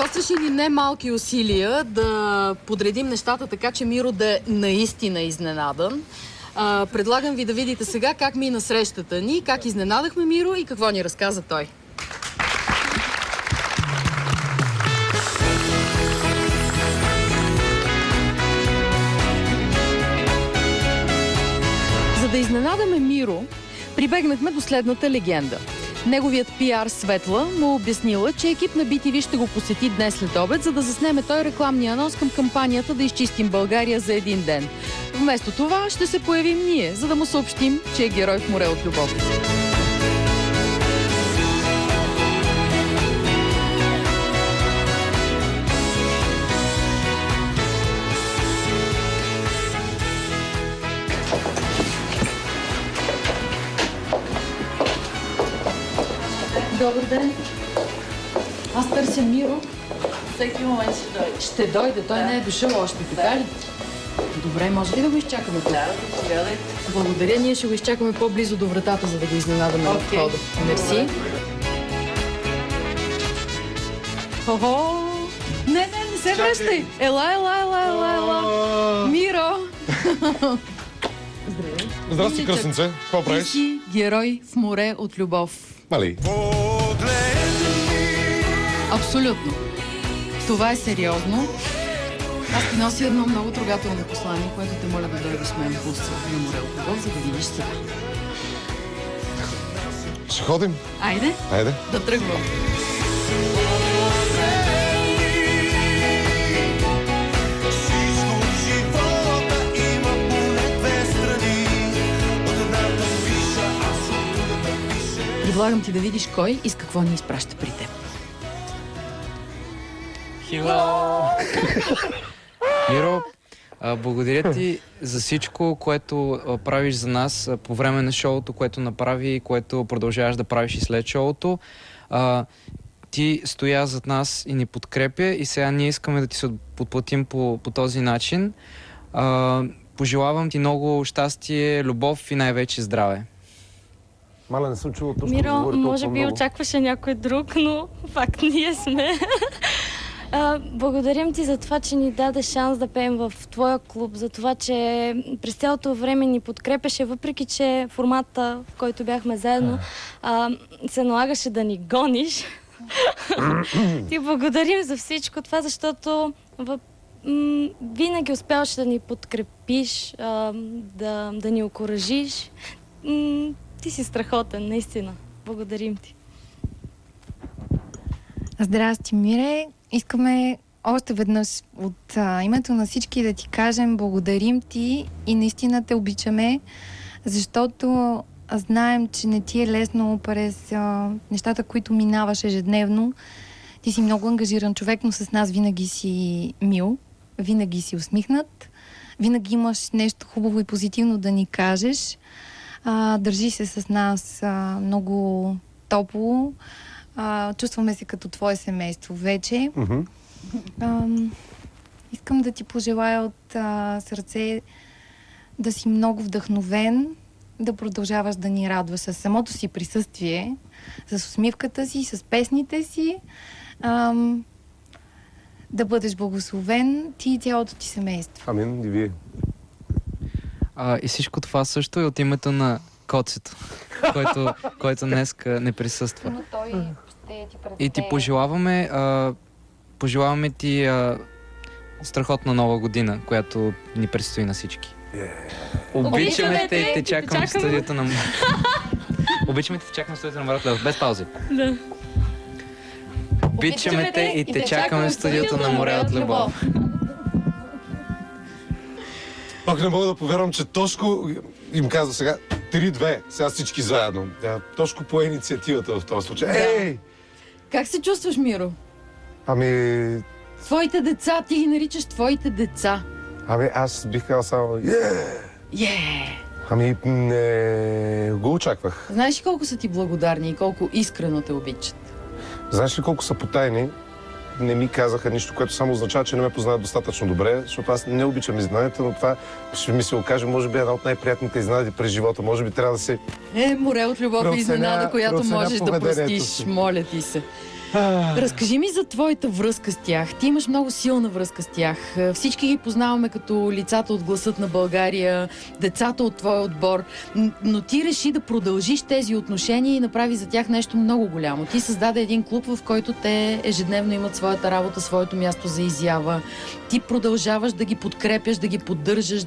Костваше ни немалки усилия да подредим нещата така, че Миро да е наистина изненадан. Предлагам ви да видите сега как мина срещата ни, как изненадахме Миро и какво ни разказа той. За да изненадаме Миро, прибегнахме до следната легенда. Неговият пиар Светла му обяснила, че екип на BTV ще го посети днес след обед, за да заснеме той рекламния анонс към кампанията "Да изчистим България за един ден". Вместо това ще се появим ние, за да му съобщим, че е герой в море от любов. Добър ден. Аз търся Миро. Всеки момент ще дойде. Ще дойде. Той не е дошъл още, така ли? Добре, може ли да го изчакаме тук? Да, заповядайте. Благодаря. Ние ще го изчакаме по-близо до вратата, за да го изненадаме на входа. Мерси. Охо! Не се връщай! Ела! Миро! Здравей. Здрасти, кръстенце. Какво правиш? Ти си герой в море от любов. Мали? Абсолютно. Това е сериозно. Аз ти нося едно много трогателно послание, което те моля да дойде с мен в Уста на море от любов, за да видиш сега. Ще ходим? Айде. Да тръгвам. Предлагам ти да видиш кой и с какво ни изпраща при теб. Миро, благодаря ти за всичко, което правиш за нас по време на шоуто, което направи и което продължаваш да правиш и след шоуто. Ти стоя зад нас и ни подкрепя и сега ние искаме да ти се подплатим по този начин. Пожелавам ти много щастие, любов и най-вече здраве. Маля, не съм чувал точно. Миро, може би очакваше някой друг, но факт ние сме. Благодарим ти за това, че ни даде шанс да пеем в твоя клуб, за това, че през цялото време ни подкрепеше, въпреки че формата, в който бяхме заедно, се налагаше да ни гониш. Ти благодарим за всичко това, защото винаги успяваш да ни подкрепиш, да ни окуражиш. Ти си страхотен, наистина. Благодарим ти. Здрасти, Мире. Искаме още веднъж от името на всички да ти кажем благодарим ти и наистина те обичаме, защото знаем, че не ти е лесно през нещата, които минаваш ежедневно. Ти си много ангажиран човек, но с нас винаги си мил, винаги си усмихнат, винаги имаш нещо хубаво и позитивно да ни кажеш. Държи се с нас много топло. Чувстваме се като твое семейство вече. Искам да ти пожелая от сърце да си много вдъхновен, да продължаваш да ни радваш с самото си присъствие, с усмивката си, с песните си. Да бъдеш благословен ти и цялото ти семейство. Амин, и вие. И всичко това също е от името на Коцето, който днес не присъства. Но той ще ти предаде. И ти пожелаваме ти страхотна нова година, която ни предстои на всички. Обичаме те и те чакаме в студиото на... Обичаме те и те чакаме в студиото на Море от любов. Без паузи. Да. Обичаме те и те чакаме в студиото на Море от любов. Пак не мога да повярвам, че Тошко им казва сега 3-2, сега всички заедно. Тошко пое инициативата в този случай. Ей! Как се чувстваш, Миро? Твоите деца, ти ги наричаш твоите деца. Аз бих казал само не го очаквах. Знаеш ли колко са ти благодарни и колко искрено те обичат? Знаеш ли колко са потайни? Не ми казаха нищо, което само означава, че не ме познават достатъчно добре, защото аз не обичам изненадите, но това ще ми се окаже, може би, една от най-приятните изненади през живота. Може би трябва да се... Море от любов и изненада, която можеш да простиш. Моля ти се. Разкажи ми за твоята връзка с тях. Ти имаш много силна връзка с тях. Всички ги познаваме като лицата от Гласът на България, децата от твоя отбор, но ти реши да продължиш тези отношения и направи за тях нещо много голямо. Ти създаде един клуб, в който те ежедневно имат своята работа, своето място за изява. Ти продължаваш да ги подкрепяш, да ги поддържаш,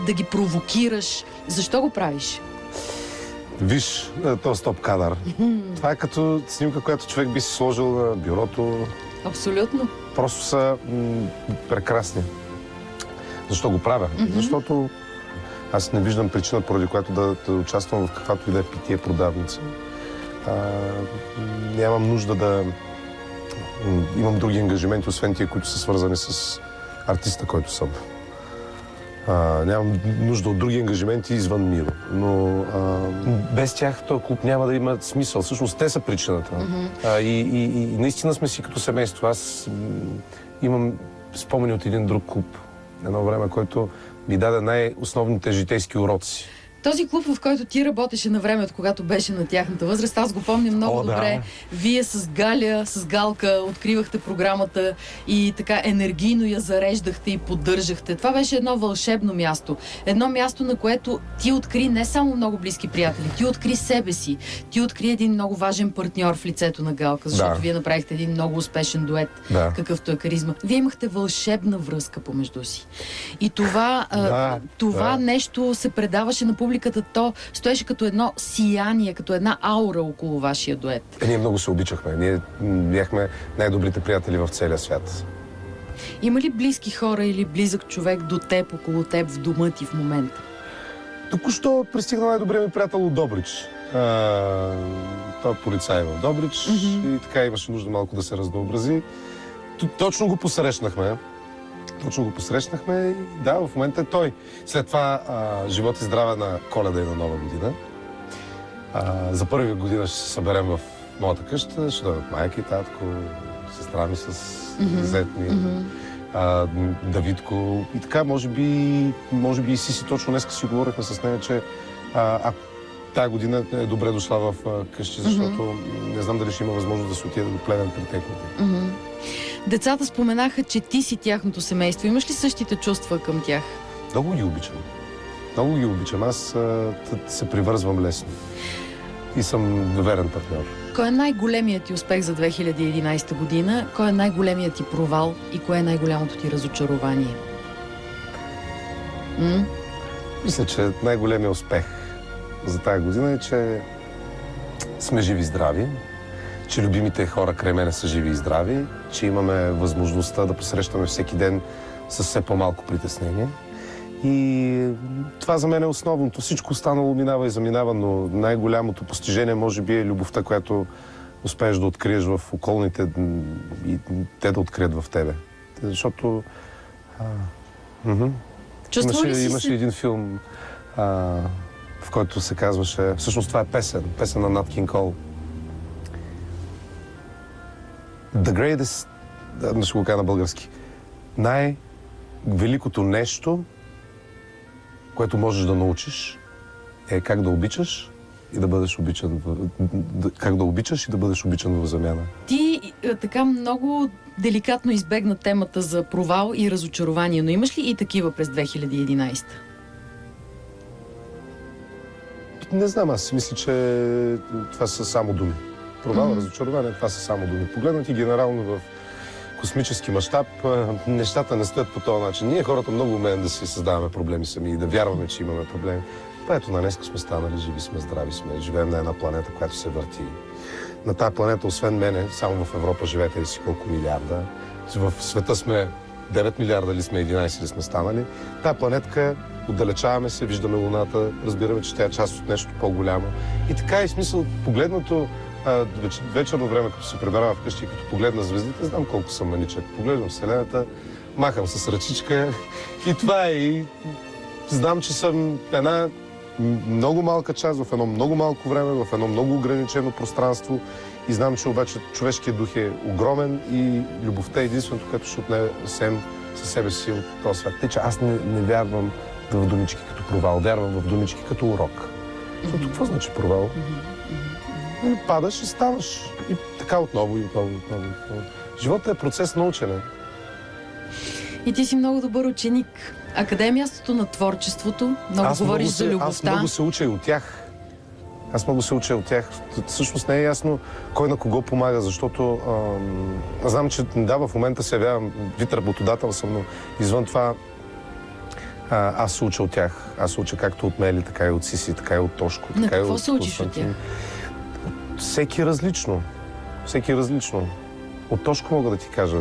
да ги провокираш. Защо го правиш? Виж, този стоп кадър. Това е като снимка, която човек би си сложил на бюрото. Абсолютно. Просто са прекрасни. Защо го правя? Защото аз не виждам причина, поради която да участвам в каквато и да е питие продавница. Нямам нужда да имам други ангажименти, освен тия, които са свързани с артиста, който съм. Нямам нужда от други ангажименти извън Миро. Но без тях този клуб няма да има смисъл. Всъщност те са причината. И наистина сме си като семейство. Аз имам спомени от един друг клуб. Едно време, който ми даде най-основните житейски уроци. Този клуб, в който ти работеше на времето, когато беше на тяхната възраст, аз го помня много добре. Вие с Галя, с Галка откривахте програмата и така енергийно я зареждахте и поддържахте. Това беше едно вълшебно място. Едно място, на което ти откри не само много близки приятели, ти откри себе си. Ти откри един много важен партньор в лицето на Галка, защото вие направихте един много успешен дует, какъвто е Каризма. Вие имахте вълшебна връзка помежду си. И това нещо се предаваше на публиката. То стоеше като едно сияние, като една аура около вашия дует. Ние много се обичахме. Ние бяхме най-добрите приятели в целия свят. Има ли близки хора или близък човек до теб, около теб, в дома ти в момента? Току-що пристигна най-добрият ми приятел от Добрич. Той е полицай в Добрич и така имаше нужда малко да се разнообрази. Точно го посрещнахме. И да, в момента е той. След това живот и здраве на Коледа и на Нова година. За първи година ще се съберем в моята къща, ще дойдат майка и татко, сестра ми с зет ми, Давидко. И така, може би и Сиси, точно днес си говорихме с нея, че тая година е добре дошла в къщи, защото не знам дали ще има възможност да се отиде до Плевен при техните. Децата споменаха, че ти си тяхното семейство. Имаш ли същите чувства към тях? Много ги обичам. Аз се привързвам лесно. И съм верен партньор. Кой е най-големият ти успех за 2011 година? Кой е най-големият ти провал? И кое е най-голямото ти разочарование? Мисля, че най-големият успех за тази година е, че сме живи и здрави, че любимите хора край мене са живи и здрави, че имаме възможността да посрещаме всеки ден с все по-малко притеснение. И това за мен е основното. Всичко останало минава и заминава, но най-голямото постижение може би е любовта, която успееш да откриеш в околните и те да открият в тебе. Защото имаше един филм, в който се казваше... Всъщност това е песен на Нат Кинг Кол. The greatest... ще го кажа на български. Най-великото нещо, което можеш да научиш, е как да обичаш и да бъдеш обичан. Как да обичаш и да бъдеш обичан в замяна. Ти така много деликатно избегна темата за провал и разочарование, но имаш ли и такива през 2011? Не знам, аз мисля, че това са само думи. Провал, разочарование, това са само думи. Погледнати генерално в космически мащаб, нещата не стоят по този начин. Ние хората много умеем да си създаваме проблеми сами и да вярваме, че имаме проблеми. Ето на днеска сме станали, живи сме, здрави сме, живеем на една планета, която се върти. На тази планета, освен мене, само в Европа живеете ли си колко милиарда. В света сме 9 милиарда ли сме, 11 ли сме станали. Тая планетка, отдалечаваме се, виждаме Луната, разбираме, че тя е част от нещо по-голямо. И така и смисъл, погледнато вечерно време, като се прибирам вкъщи и като погледна звездите, знам колко съм маничък. Поглеждам Вселената, махам с ръчичка и това е. И знам, че съм една много малка част в едно много малко време, в едно много ограничено пространство и знам, че обаче човешкият дух е огромен и любовта е единственото, което ще отнесем със себе си от този свят. Тъй, че аз не вярвам в думички като провал, вярвам в думички като урок. Защото какво значи провал? падаш и ставаш. И така отново, и отново, и отново, и отново. Животът е процес на учене. И ти си много добър ученик. А къде е мястото на творчеството? Много говориш за любовта. Аз много се уча и от тях. Всъщност не е ясно кой на кого помага, защото знам, че да, в момента се явявам вид работодател съм, но извън това аз се уча от тях. Аз се уча както от Мели, така и от Сиси, така и от Тошко. На така какво и се учиш от тях? Всеки различно. От Тошко мога да ти кажа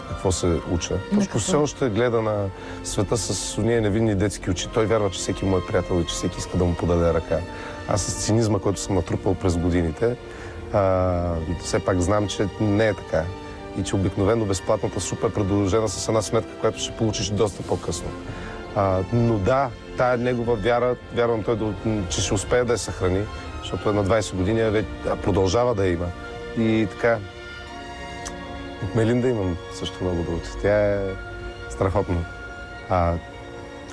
какво се уча. Тошко все още гледа на света с уния невинни детски очи. Той вярва, че всеки му е приятел и че всеки иска да му подаде ръка. Аз с цинизма, който съм натрупал през годините, все пак знам, че не е така. И че обикновено безплатната супа е предложена с една сметка, която ще получиш доста по-късно. Но да, тая негова вяра, вярвам той, че ще успее да я съхрани, защото е на 20 години, продължава да я има. И така, от Мелинда имам също много да уча. Тя е страхотна.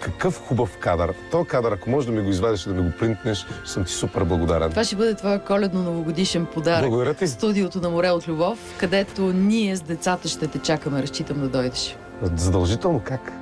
Какъв хубав кадър. Този кадър, ако можеш да ми го извадиш и да ми го принтнеш, ще съм ти супер благодарен. Това ще бъде твоя коледно-новогодишен подарък. Благодаря ти. Студиото на Море от любов, където ние с децата ще те чакаме. Разчитам да дойдеш. Задължително как?